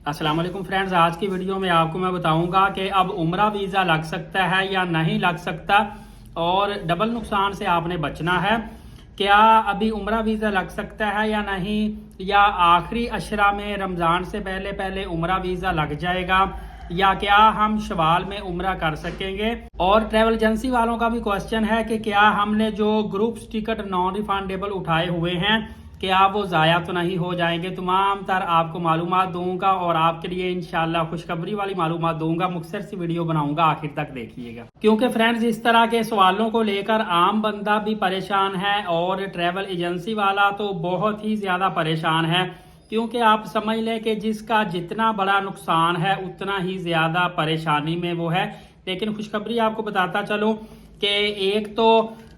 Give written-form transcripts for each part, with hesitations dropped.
अस्सलाम वालेकुम फ्रेंड्स, आज की वीडियो में आपको मैं बताऊंगा कि अब उम्रा वीज़ा लग सकता है या नहीं लग सकता और डबल नुकसान से आपने बचना है। क्या अभी उम्रा वीज़ा लग सकता है या नहीं, या आखिरी अशरा में रमज़ान से पहले पहले उम्रा वीज़ा लग जाएगा, या क्या हम शवाल में उम्रा कर सकेंगे। और ट्रैवल एजेंसी वालों का भी क्वेश्चन है कि क्या हमने जो ग्रुप्स टिकट नॉन रिफंडेबल उठाए हुए हैं क्या वो ज़ाया तो नहीं हो जाएंगे। तमाम तर आपको मालूमात दूंगा और आपके लिए इंशाल्लाह खुशखबरी वाली मालूमात दूंगा। मुख्तसर सी वीडियो बनाऊंगा, आखिर तक देखिएगा, क्योंकि फ्रेंड्स इस तरह के सवालों को लेकर आम बंदा भी परेशान है और ट्रैवल एजेंसी वाला तो बहुत ही ज़्यादा परेशान है। क्योंकि आप समझ लें कि जिसका जितना बड़ा नुकसान है उतना ही ज़्यादा परेशानी में वो है। लेकिन खुशखबरी आपको बताता चलूँ कि एक तो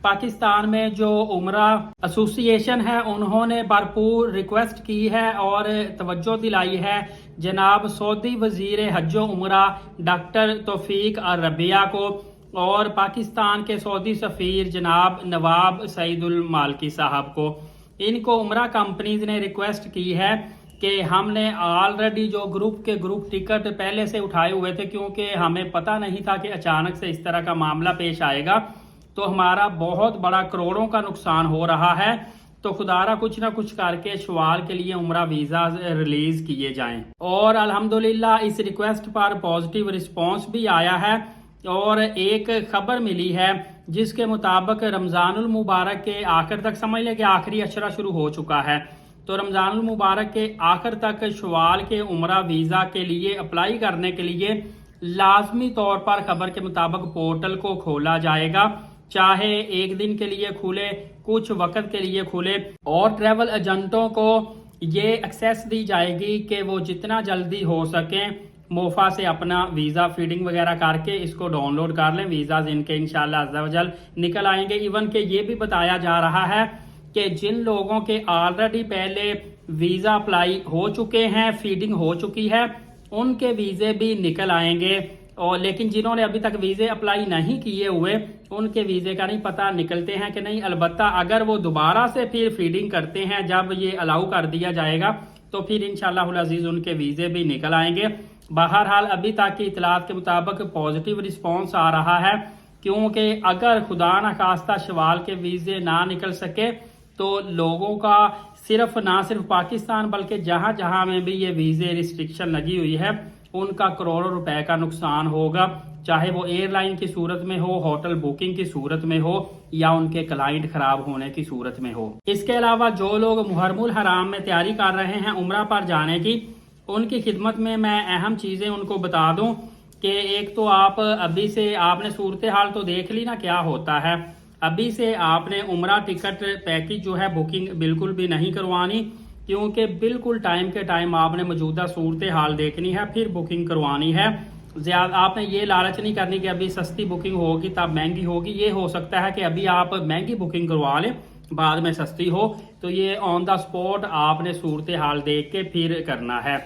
पाकिस्तान में जो उम्रा एसोसिएशन है उन्होंने भरपूर रिक्वेस्ट की है और तवज्जो दिलाई है जनाब सऊदी वजीर हज उम्रा डॉक्टर तौफीक अल रबिया को और पाकिस्तान के सऊदी सफ़ीर जनाब नवाब सईदुल मालकी साहब को। इनको उम्रा कंपनीज ने रिक्वेस्ट की है कि हमने ऑलरेडी जो ग्रुप टिकट पहले से उठाए हुए थे, क्योंकि हमें पता नहीं था कि अचानक से इस तरह का मामला पेश आएगा, तो हमारा बहुत बड़ा करोड़ों का नुकसान हो रहा है। तो खुदारा कुछ ना कुछ करके शवाल के लिए उम्रा वीज़ा रिलीज किए जाएं। और अल्हम्दुलिल्लाह इस रिक्वेस्ट पर पॉजिटिव रिस्पांस भी आया है और एक खबर मिली है जिसके मुताबिक रमज़ानुल मुबारक के आखिर तक, समझ लें कि आखिरी अशरा शुरू हो चुका है, तो रमज़ानुल मुबारक के आखिर तक शवाल के उम्रा वीज़ा के लिए अप्लाई करने के लिए लाजमी तौर पर खबर के मुताबिक पोर्टल को खोला जाएगा। चाहे एक दिन के लिए खुले, कुछ वक्त के लिए खुले, और ट्रैवल एजेंटों को ये एक्सेस दी जाएगी कि वो जितना जल्दी हो सके मोफा से अपना वीज़ा फीडिंग वगैरह करके इसको डाउनलोड कर लें। वीज़ाज इनके इंशाल्लाह अज़्ज़ा वजल निकल आएंगे। इवन के ये भी बताया जा रहा है कि जिन लोगों के ऑलरेडी पहले वीज़ा अप्लाई हो चुके हैं, फीडिंग हो चुकी है, उनके वीज़े भी निकल आएंगे। और लेकिन जिन्होंने अभी तक वीज़े अप्लाई नहीं किए हुए उनके वीज़े का नहीं पता निकलते हैं कि नहीं। अलबत्ता अगर वो दोबारा से फिर फीडिंग करते हैं, जब ये अलाउ कर दिया जाएगा तो फिर इंशाअल्लाह अज़ीज़ उनके वीज़े भी निकल आएंगे। बहरहाल अभी तक की इतलात के मुताबिक पॉजिटिव रिस्पांस आ रहा है, क्योंकि अगर खुदा न खास्ता शवाल के वीज़े ना निकल सके तो लोगों का ना सिर्फ पाकिस्तान बल्कि जहां जहां में भी ये वीज़े रिस्ट्रिक्शन लगी हुई है उनका करोड़ों रुपए का नुकसान होगा, चाहे वो एयरलाइन की सूरत में हो, होटल बुकिंग की सूरत में हो, या उनके क्लाइंट खराब होने की सूरत में हो। इसके अलावा जो लोग मुहर्रमुल हराम में तैयारी कर रहे हैं उम्रा पर जाने की, उनकी खिदमत में मैं अहम चीज़ें उनको बता दूं कि एक तो आप अभी से आपने सूरत हाल तो देख ली ना क्या होता है। अभी से आपने उम्रा टिकट पैकेज जो है बुकिंग बिल्कुल भी नहीं करवानी, क्योंकि बिल्कुल टाइम के टाइम आपने मौजूदा सूरत हाल देखनी है, फिर बुकिंग करवानी है। ज़्यादा आपने ये लालच नहीं करनी कि अभी सस्ती बुकिंग होगी तब महंगी होगी। ये हो सकता है कि अभी आप महंगी बुकिंग करवा लें, बाद में सस्ती हो, तो ये ऑन द स्पॉट आपने सूरत हाल देख के फिर करना है।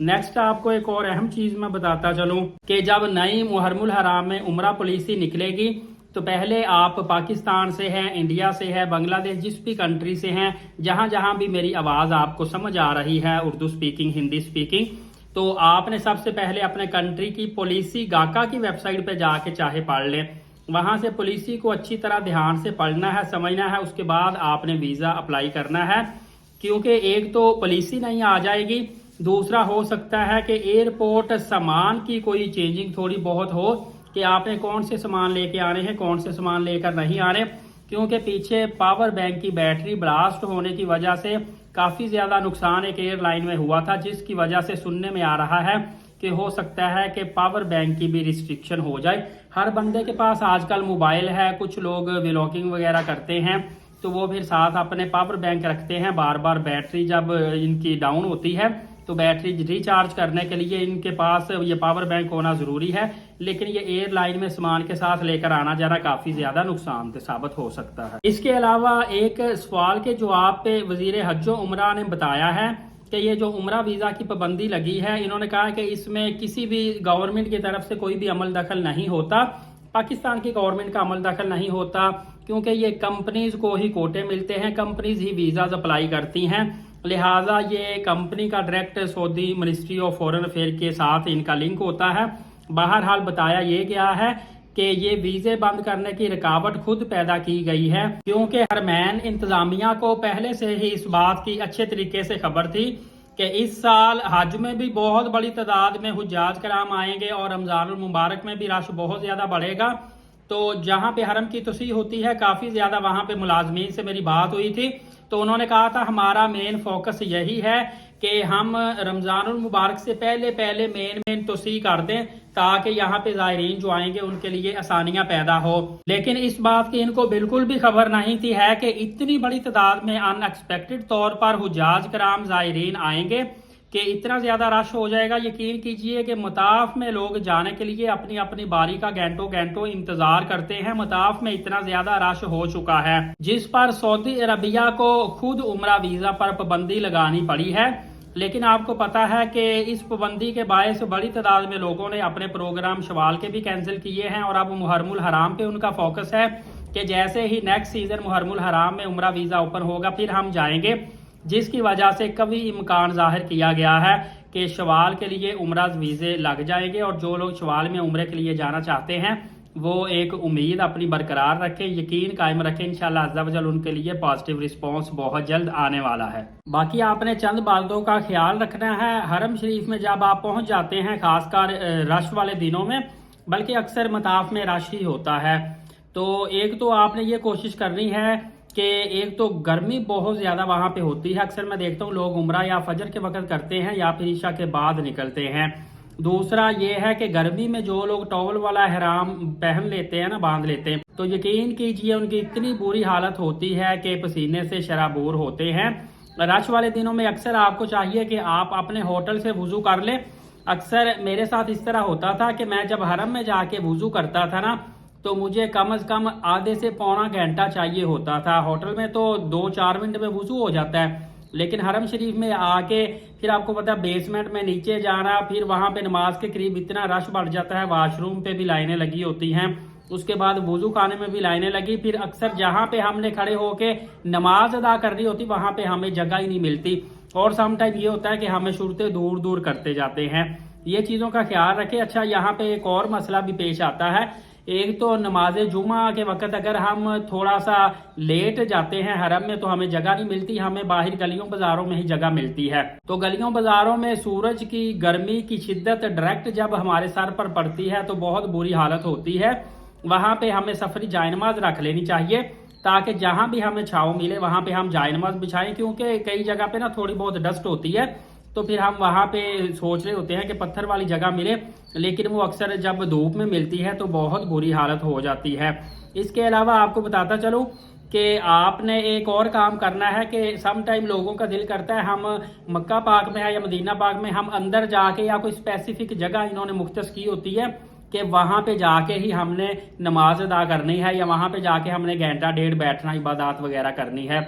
नेक्स्ट आपको एक और अहम चीज़ मैं बताता चलूँ कि जब नई मुहर्रमुल हराम में उम्रा पॉलिसी निकलेगी तो पहले आप पाकिस्तान से हैं, इंडिया से है, बांग्लादेश, जिस भी कंट्री से हैं, जहां जहां भी मेरी आवाज़ आपको समझ आ रही है, उर्दू स्पीकिंग, हिंदी स्पीकिंग, तो आपने सबसे पहले अपने कंट्री की पॉलिसी गाका की वेबसाइट पे जाके चाहे पढ़ लें। वहां से पॉलिसी को अच्छी तरह ध्यान से पढ़ना है, समझना है, उसके बाद आपने वीज़ा अप्लाई करना है। क्योंकि एक तो पॉलिसी नहीं आ जाएगी, दूसरा हो सकता है कि एयरपोर्ट सामान की कोई चेंजिंग थोड़ी बहुत हो कि आपने कौन से सामान लेके आने हैं, कौन से सामान लेकर नहीं आने, क्योंकि पीछे पावर बैंक की बैटरी ब्लास्ट होने की वजह से काफ़ी ज़्यादा नुकसान एक एयरलाइन में हुआ था, जिसकी वजह से सुनने में आ रहा है कि हो सकता है कि पावर बैंक की भी रिस्ट्रिक्शन हो जाए। हर बंदे के पास आजकल मोबाइल है, कुछ लोग व्लॉगिंग वगैरह करते हैं तो वो फिर साथ अपने पावर बैंक रखते हैं। बार बार बैटरी जब इनकी डाउन होती है तो बैटरी रिचार्ज करने के लिए इनके पास ये पावर बैंक होना ज़रूरी है। लेकिन ये एयरलाइन में सामान के साथ लेकर आना जाना काफ़ी ज़्यादा नुकसान साबित हो सकता है। इसके अलावा एक सवाल के जवाब पे वजीर हज उम्रा ने बताया है कि ये जो उम्रा वीज़ा की पाबंदी लगी है, इन्होंने कहा कि इसमें किसी भी गवर्नमेंट की तरफ से कोई भी अमल दखल नहीं होता, पाकिस्तान की गवर्नमेंट का अमल दखल नहीं होता, क्योंकि ये कंपनीज को ही कोटे मिलते हैं, कंपनीज ही वीज़ाज अप्लाई करती हैं। लिहाजा ये कंपनी का direct Saudi ministry of foreign affair के साथ इनका लिंक होता है। बहरहाल बताया ये गया है कि ये वीज़े बंद करने की रुकावट खुद पैदा की गई है, क्योंकि हरमैन इंतजामिया को पहले से ही इस बात की अच्छे तरीके से खबर थी कि इस साल हज में भी बहुत बड़ी तादाद में हुज्जाज कराम आएंगे और रमज़ानुल मुबारक में भी रश बहुत ज़्यादा बढ़ेगा। तो जहाँ पे हरम की तस्वीर होती है काफ़ी ज़्यादा, वहाँ पे मुलाजमीन से मेरी बात हुई थी तो उन्होंने कहा था हमारा मेन फोकस यही है कि हम रमज़ानुल मुबारक से पहले मेन तस्वीर कर दें ताकि यहाँ पे ज़ायरीन जो आएंगे उनके लिए आसानियाँ पैदा हो। लेकिन इस बात की इनको बिल्कुल भी खबर नहीं थी है कि इतनी बड़ी तादाद में अनएक्सपेक्टेड तौर पर हुज्जाज कराम ज़ायरीन आएंगे कि इतना ज़्यादा रश हो जाएगा। यकीन कीजिए कि मताफ में लोग जाने के लिए अपनी अपनी बारी का घंटों इंतजार करते हैं। मताफ में इतना ज़्यादा रश हो चुका है जिस पर सऊदी अरबिया को खुद उम्रा वीज़ा पर पाबंदी लगानी पड़ी है। लेकिन आपको पता है कि इस पाबंदी के बायस बड़ी तादाद में लोगों ने अपने प्रोग्राम शवाल के भी कैंसिल किए हैं और अब मुहर्रमुल हराम पे उनका फोकस है कि जैसे ही नेक्स्ट सीजन मुहर्रमुल हराम में उम्रा वीज़ा ओपन होगा फिर हम जाएंगे, जिसकी वजह से कभी इम्कान जाहिर किया गया है कि शवाल के लिए उम्रा वीज़े लग जाएंगे और जो लोग शवाल में उम्रे के लिए जाना चाहते हैं वो एक उम्मीद अपनी बरकरार रखें, यकीन कायम रखें। इंशाल्लाह अज़्ज़ा वजल उनके लिए पॉजिटिव रिस्पांस बहुत जल्द आने वाला है। बाकी आपने चंद बातों का ख्याल रखना है। हरम शरीफ में जब आप पहुंच जाते हैं खासकर रश वाले दिनों में, बल्कि अक्सर मताफ में रश ही होता है, तो एक तो आपने ये कोशिश करनी है कि एक तो गर्मी बहुत ज़्यादा वहाँ पे होती है। अक्सर मैं देखता हूँ लोग उम्रा या फजर के वक्त करते हैं या फिर ईशा के बाद निकलते हैं। दूसरा ये है कि गर्मी में जो लोग टॉवल वाला ihram पहन लेते हैं ना, बांध लेते हैं, तो यकीन कीजिए उनकी इतनी बुरी हालत होती है कि पसीने से शराबूर होते हैं। रश वाले दिनों में अक्सर आपको चाहिए कि आप अपने होटल से वुजू कर लें। अक्सर मेरे साथ इस तरह होता था कि मैं जब हरम में जाके वुजू करता था ना तो मुझे कम से कम आधे से पौना घंटा चाहिए होता था। होटल में तो 2-4 मिनट में वुजू हो जाता है, लेकिन हरम शरीफ में आके फिर आपको पता है बेसमेंट में नीचे जाना, फिर वहां पे नमाज के करीब इतना रश बढ़ जाता है, वॉशरूम पे भी लाइनें लगी होती हैं, उसके बाद वुजू खाने में भी लाइनें लगी, फिर अक्सर जहां पे हमने खड़े होके नमाज अदा करनी होती वहां पे हमें जगह ही नहीं मिलती और सम टाइम ये होता है कि हमें शुरते दूर दूर करते जाते हैं। ये चीज़ों का ख्याल रखें। अच्छा, यहाँ पे एक और मसला भी पेश आता है। एक तो नमाज जुमा के वक्त अगर हम थोड़ा सा लेट जाते हैं हरम में तो हमें जगह नहीं मिलती, हमें बाहर गलियों बाजारों में ही जगह मिलती है। तो गलियों बाजारों में सूरज की गर्मी की शिद्दत डायरेक्ट जब हमारे सर पर पड़ती है तो बहुत बुरी हालत होती है। वहां पे हमें सफरी जायनमाज रख लेनी चाहिए ताकि जहां भी हमें छाँव मिले वहां पे हम जायनमाज बिछाएं, क्योंकि कई जगह पे ना थोड़ी बहुत डस्ट होती है तो फिर हम वहां पे सोच रहे होते हैं कि पत्थर वाली जगह मिले, लेकिन वो अक्सर जब धूप में मिलती है तो बहुत बुरी हालत हो जाती है। इसके अलावा आपको बताता चलूं कि आपने एक और काम करना है कि सम टाइम लोगों का दिल करता है हम मक्का पाक में है या मदीना पाक में हम अंदर जाके या कोई स्पेसिफिक जगह इन्होंने मुख्तस की होती है कि वहां पे जाके ही हमने नमाज अदा करनी है या वहां पे जाके हमने घंटा डेढ़ बैठना, इबादत वगैरह करनी है।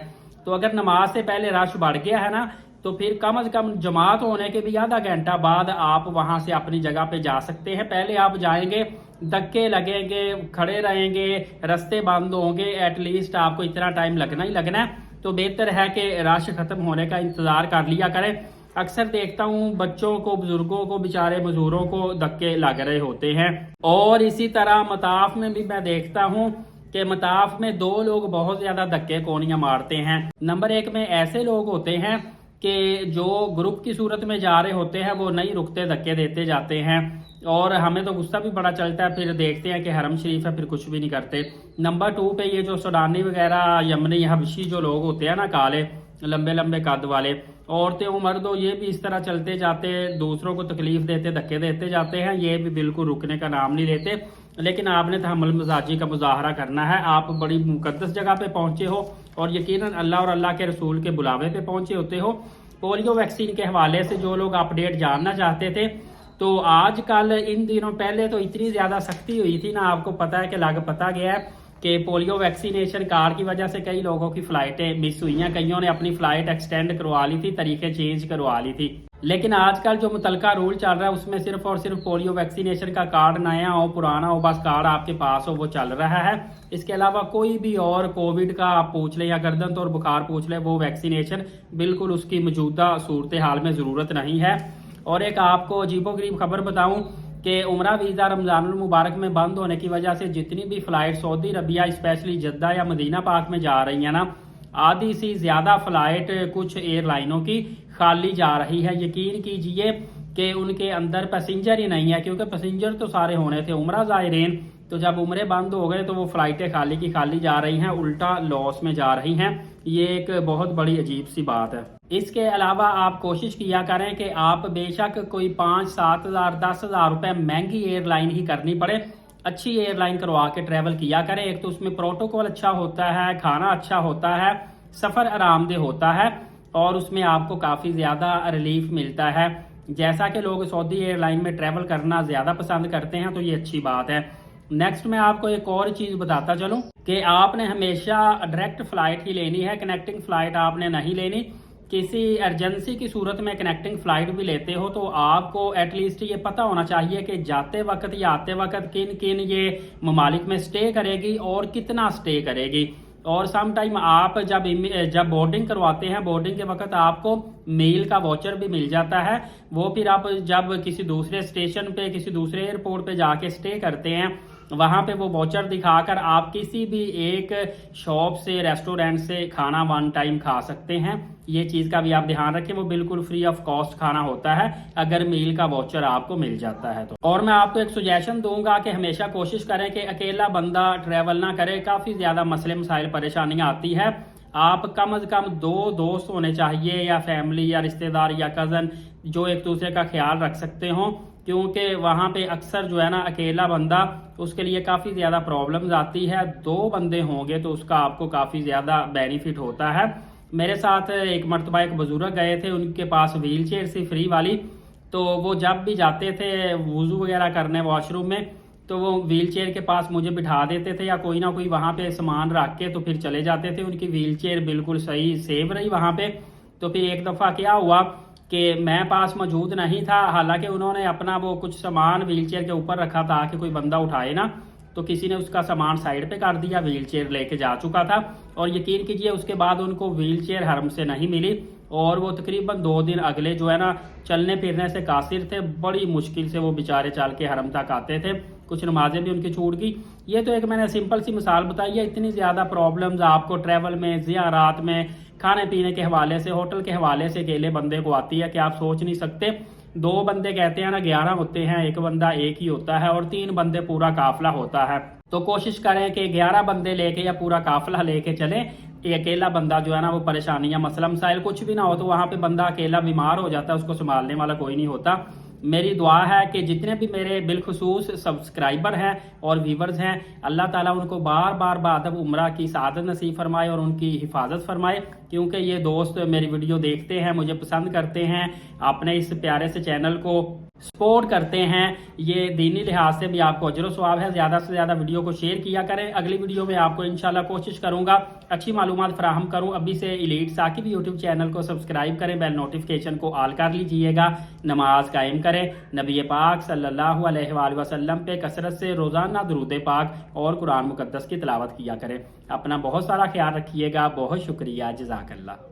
तो अगर नमाज से पहले रश बढ़ गया है ना तो फिर कम से कम जमात होने के भी आधा घंटा बाद आप वहां से अपनी जगह पे जा सकते हैं। पहले आप जाएंगे, धक्के लगेंगे, खड़े रहेंगे, रास्ते बंद होंगे, एटलीस्ट आपको इतना टाइम लगना ही लगना है। तो बेहतर है कि रश खत्म होने का इंतजार कर लिया करें। अक्सर देखता हूँ बच्चों को, बुजुर्गों को, बेचारे मजदूरों को धक्के लग रहे होते हैं। और इसी तरह मताफ में भी मैं देखता हूँ कि मताफ में 2 लोग बहुत ज्यादा धक्के कोनियां मारते हैं। नंबर 1 में ऐसे लोग होते हैं कि जो ग्रुप की सूरत में जा रहे होते हैं वो नहीं रुकते, धक्के देते जाते हैं और हमें तो गुस्सा भी बड़ा चलता है। फिर देखते हैं कि हरम शरीफ है फिर कुछ भी नहीं करते। नंबर 2 पे ये जो सूडानी वगैरह, यमनी, हबशी जो लोग होते हैं ना, काले लंबे लंबे कद वाले, औरतें और मर्द हो, ये भी इस तरह चलते जाते दूसरों को तकलीफ देते, धक्के देते जाते हैं। ये भी बिल्कुल रुकने का नाम नहीं लेते। लेकिन आपने तहम्मुल मजाजी का मुजाहरा करना है। आप बड़ी मुकद्दस जगह पे पहुंचे हो और यकीनन अल्लाह और अल्लाह के रसूल के बुलावे पे पहुंचे होते हो। पोलियो वैक्सीन के हवाले से जो लोग अपडेट जानना चाहते थे तो आजकल इन दिनों, पहले तो इतनी ज़्यादा सख्ती हुई थी ना, आपको पता है कि लग पता गया है कि पोलियो वैक्सीनेशन कार्ड की वजह से कई लोगों की फ़्लाइटें मिस हुई हैं, कईयों ने अपनी फ़्लाइट एक्सटेंड करवा ली थी, तरीके चेंज करवा ली थी। لیکن آج کل جو متعلقہ رول چل رہا ہے اس میں صرف اور صرف پولیو ویکسینیشن کا کارڈ نیا ہو پرانا ہو، بس کارڈ آپ کے پاس ہو، وہ چل رہا ہے۔ اس کے علاوہ کوئی بھی اور کووڈ کا آپ پوچھ لیں یا گردن اور بخار پوچھ لیں، وہ ویکسینیشن بالکل اس کی موجودہ صورتحال میں ضرورت نہیں ہے۔ اور ایک آپ کو عجیب و غریب خبر بتاؤں کہ عمرہ ویزا رمضان المبارک میں بند ہونے کی وجہ سے جتنی بھی فلائٹ سعودی عربیہ اسپیشلی جدہ یا مدینہ پاک میں جا رہی ہیں نا، آدھی سی زیادہ فلائٹ کچھ ایئر لائنوں کی خالی جا رہی ہے۔ یقین کیجئے کہ ان کے اندر پیسنجر ہی نہیں ہے، کیونکہ پیسنجر تو سارے ہونے تھے عمرہ زائرین، تو جب عمرے بند ہو گئے تو وہ فلائٹیں خالی کی خالی جا رہی ہیں، الٹا لاس میں جا رہی ہیں۔ یہ ایک بہت بڑی عجیب سی بات ہے۔ اس کے علاوہ آپ کوشش کیا کریں کہ آپ بے شک کوئی 5-7 ہزار 10 ہزار روپے مہنگی ایئر لائن ہی کرنی پڑے، اچھی ایئر لائن کروا کے ٹریول کیا کریں۔ ایک تو اس میں پروٹوکول اچھا ہوتا ہے، کھانا اچھا ہوتا ہے، سفر آرام دہ ہوتا ہے، اور اس میں آپ کو کافی زیادہ ریلیف ملتا ہے۔ جیسا کہ لوگ سعودی ایئر لائن میں ٹریول کرنا زیادہ پسند کرتے ہیں، تو یہ اچھی بات ہے۔ نیکسٹ میں آپ کو ایک اور چیز بتاتا چلوں کہ آپ نے ہمیشہ ڈائریکٹ فلائٹ ہی لینی ہے، کنیکٹنگ فلائٹ آپ نے نہیں لینی۔ کسی ایمرجنسی کی صورت میں کنیکٹنگ فلائٹ بھی لیتے ہو تو آپ کو ایٹ لیسٹ یہ پتہ ہونا چاہیے کہ جاتے وقت یا آتے وقت کن کن یہ ممالک میں سٹے کرے گی اور کتنا سٹے کرے گی۔ اور سم ٹائم آپ جب بورڈنگ کرواتے ہیں، بورڈنگ کے وقت آپ کو میل کا واچر بھی مل جاتا ہے، وہ پھر آپ جب کسی دوسرے اسٹیشن پہ کسی دوسرے ایئرپورٹ پہ جا کے سٹے کرتے ہیں، وہاں پہ وہ واچر دکھا کر آپ کسی بھی ایک شاپ سے ریسٹورینٹ سے کھانا ون ٹائم کھا سکتے ہیں۔ یہ چیز کا بھی آپ دھیان رکھیں، وہ بالکل فری آف کاسٹ کھانا ہوتا ہے اگر میل کا واچر آپ کو مل جاتا ہے تو۔ اور میں آپ کو ایک سجیشن دوں گا کہ ہمیشہ کوشش کریں کہ اکیلا بندہ ٹریول نہ کرے، کافی زیادہ مسئلے مسائل پریشانیاں آتی ہے۔ آپ کم از کم 2 دوست ہونے چاہیے، یا فیملی یا رشتہ دار یا کزن، جو ایک دوسرے کا خیال رکھ سکتے ہوں، کیونکہ وہاں پہ اکثر جو ہے نا اکیلا بندہ اس کے لیے کافی زیادہ پرابلمز آتی ہے۔ 2 بندے ہوں گے تو اس کا آپ کو کافی زیادہ بینیفٹ ہوتا ہے۔ میرے ساتھ ایک مرتبہ ایک بزرگ گئے تھے، ان کے پاس ویل چیئر سی فری والی، تو وہ جب بھی جاتے تھے وضو وغیرہ کرنے واش روم میں، تو وہ ویل چیئر کے پاس مجھے بٹھا دیتے تھے، یا کوئی نہ کوئی وہاں پہ سامان رکھ کے تو پھر چلے جاتے تھے۔ ان کی ویل چیئر بالکل صحیح سیو رہی وہاں پہ۔ تو پھر ایک دفعہ کیا ہوا کہ میں پاس موجود نہیں تھا، حالانکہ انہوں نے اپنا وہ کچھ سامان ویل چیئر کے اوپر رکھا تھا کہ کوئی بندہ اٹھائے نا، تو کسی نے اس کا سامان سائیڈ پہ کر دیا، ویل چیئر لے کے جا چکا تھا، اور یقین کیجئے اس کے بعد ان کو ویل چیئر حرم سے نہیں ملی، اور وہ تقریباً 2 دن اگلے جو ہے نا چلنے پھرنے سے قاصر تھے، بڑی مشکل سے وہ بیچارے چل کے حرم تک آتے تھے، کچھ نمازیں بھی ان کی چھوٹ گئی۔ یہ تو ایک میں نے سمپل سی مثال بتائی ہے، اتنی زیادہ پرابلمز آپ کو ٹریول میں، زیارات میں، کھانے پینے کے حوالے سے، ہوٹل کے حوالے سے اکیلے بندے کو آتی ہے کہ آپ سوچ نہیں سکتے۔ 2 بندے کہتے ہیں نا 11 ہوتے ہیں، ایک بندہ ایک ہی ہوتا ہے، اور 3 بندے پورا قافلہ ہوتا ہے۔ تو کوشش کریں کہ 11 بندے لے کے یا پورا قافلہ لے کے چلیں۔ یہ اکیلا بندہ جو ہے نا وہ پریشانیاں مسئلہ مسائل کچھ بھی نہ ہو تو وہاں پہ بندہ اکیلا بیمار ہو جاتا ہے، اس کو سنبھالنے والا کوئی نہیں ہوتا۔ میری دعا ہے کہ جتنے بھی میرے بالخصوص سبسکرائبر ہیں اور ویورز ہیں، اللہ تعالیٰ ان کو بار بار بادب عمرہ کی سعادت نصیب فرمائے اور ان کی حفاظت فرمائے، کیونکہ یہ دوست میری ویڈیو دیکھتے ہیں، مجھے پسند کرتے ہیں، اپنے اس پیارے سے چینل کو سپورٹ کرتے ہیں۔ یہ دینی لحاظ سے بھی آپ کو اجر و ثواب ہے۔ زیادہ سے زیادہ ویڈیو کو شیئر کیا کریں۔ اگلی ویڈیو میں آپ کو انشاءاللہ کوشش کروں گا اچھی معلومات فراہم کروں۔ ابھی سے ایلیٹ ثاقب یوٹیوب چینل کو سبسکرائب کریں، بیل نوٹیفیکیشن کو آل کر لیجئے گا، نماز قائم کریں، نبی پاک صلی اللہ علیہ وآلہ وسلم پہ کثرت سے روزانہ درود پاک اور قرآن مقدس کی تلاوت کیا کریں۔ اپنا بہت سارا خیال رکھیے گا۔ بہت شکریہ، جزاک اللہ۔